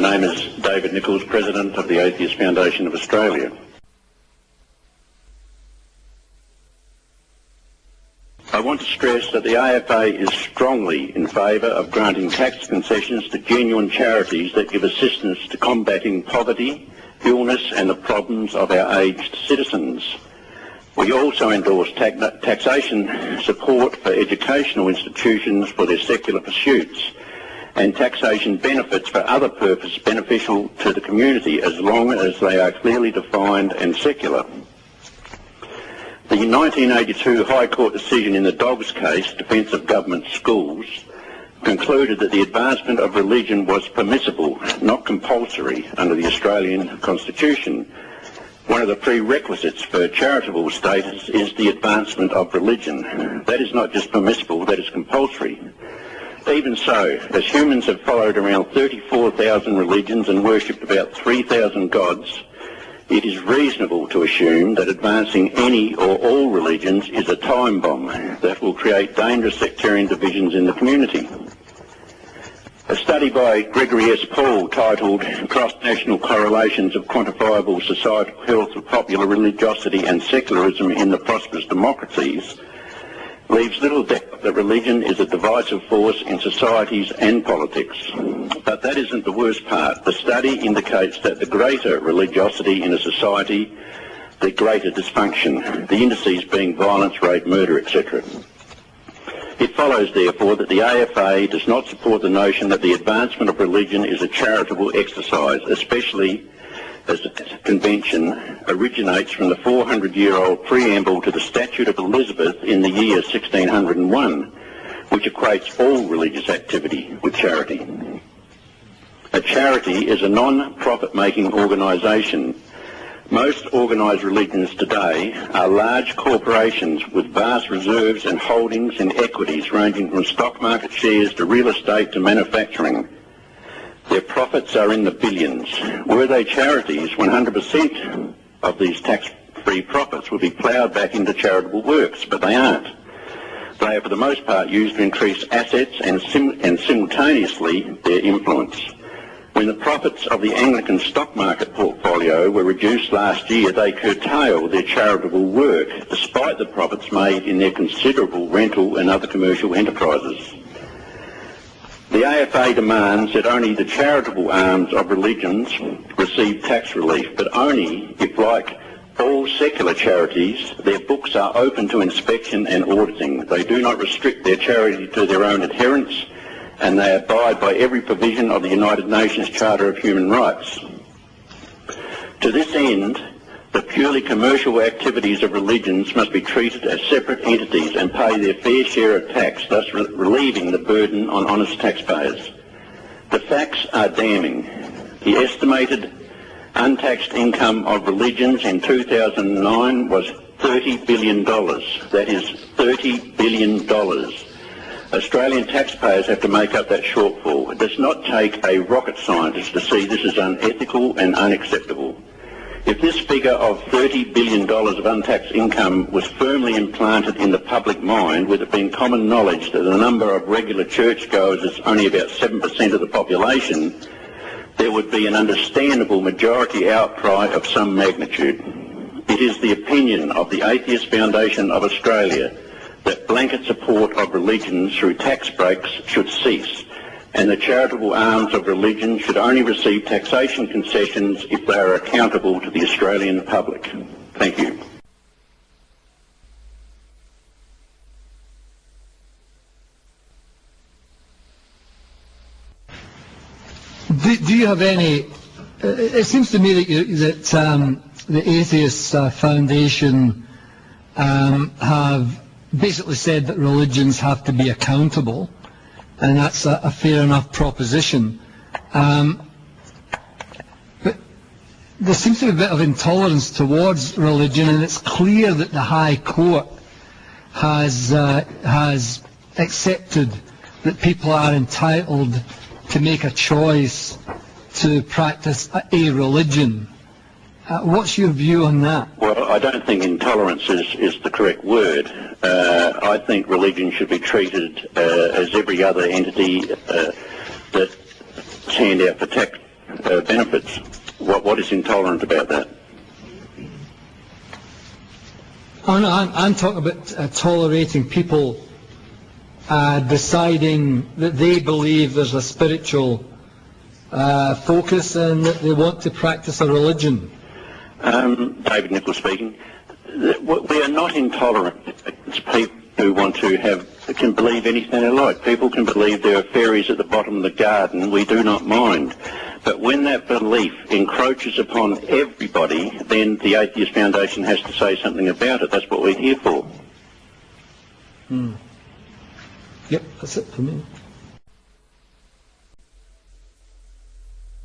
My name is David Nicholls, President of the Atheist Foundation of Australia. I want to stress that the AFA is strongly in favour of granting tax concessions to genuine charities that give assistance to combating poverty, illness and the problems of our aged citizens. We also endorse taxation support for educational institutions for their secular pursuits and taxation benefits for other purposes beneficial to the community as long as they are clearly defined and secular. The 1982 High Court decision in the Dobbs case, Defence of Government Schools, concluded that the advancement of religion was permissible, not compulsory, under the Australian Constitution. One of the prerequisites for charitable status is the advancement of religion. That is not just permissible, that is compulsory. Even so, as humans have followed around 34,000 religions and worshipped about 3,000 gods, it is reasonable to assume that advancing any or all religions is a time bomb that will create dangerous sectarian divisions in the community. A study by Gregory S. Paul titled Cross-National Correlations of Quantifiable Societal Health of Popular Religiosity and Secularism in the Prosperous Democracies leaves little doubt that religion is a divisive force in societies and politics. But that isn't the worst part. The study indicates that the greater religiosity in a society, the greater dysfunction, the indices being violence, rape, murder, etc. It follows, therefore, that the AFA does not support the notion that the advancement of religion is a charitable exercise, especially as the convention originates from the 400-year-old preamble to the Statute of Elizabeth in the year 1601, which equates all religious activity with charity. A charity is a non-profit-making organisation. Most organised religions today are large corporations with vast reserves and holdings in equities ranging from stock market shares to real estate to manufacturing. Their profits are in the billions. Were they charities, 100% of these tax-free profits would be ploughed back into charitable works, but they aren't. They are for the most part used to increase assets and simultaneously their influence. When the profits of the Anglican stock market portfolio were reduced last year, they curtailed their charitable work, despite the profits made in their considerable rental and other commercial enterprises. The AFA demands that only the charitable arms of religions receive tax relief, but only if, like all secular charities, their books are open to inspection and auditing. They do not restrict their charity to their own adherents, and they abide by every provision of the United Nations Charter of Human Rights. To this end, the purely commercial activities of religions must be treated as separate entities and pay their fair share of tax, thus relieving the burden on honest taxpayers. The facts are damning. The estimated untaxed income of religions in 2009 was $30 billion. That is $30 billion. Australian taxpayers have to make up that shortfall. It does not take a rocket scientist to see this is unethical and unacceptable. If this figure of $30 billion of untaxed income was firmly implanted in the public mind, with it being common knowledge that the number of regular churchgoers is only about 7% of the population, there would be an understandable majority outcry of some magnitude. It is the opinion of the Atheist Foundation of Australia that blanket support of religions through tax breaks should cease, and the charitable arms of religion should only receive taxation concessions if they are accountable to the Australian public. Thank you. Do you have any... it seems to me that the Atheist Foundation have basically said that religions have to be accountable, and that's a fair enough proposition. But there seems to be a bit of intolerance towards religion, and it's clear that the High Court has accepted that people are entitled to make a choice to practice a religion. What's your view on that? Well, I don't think intolerance is the correct word. I think religion should be treated as every other entity that hand out for benefits. What is intolerant about that? Oh, no, I'm talking about tolerating people deciding that they believe there's a spiritual focus and that they want to practice a religion. David Nicholls speaking. We are not intolerant. It's people who want to can believe anything they like. People can believe there are fairies at the bottom of the garden. We do not mind. But when that belief encroaches upon everybody, then the Atheist Foundation has to say something about it. That's what we're here for. Yep, that's it for me.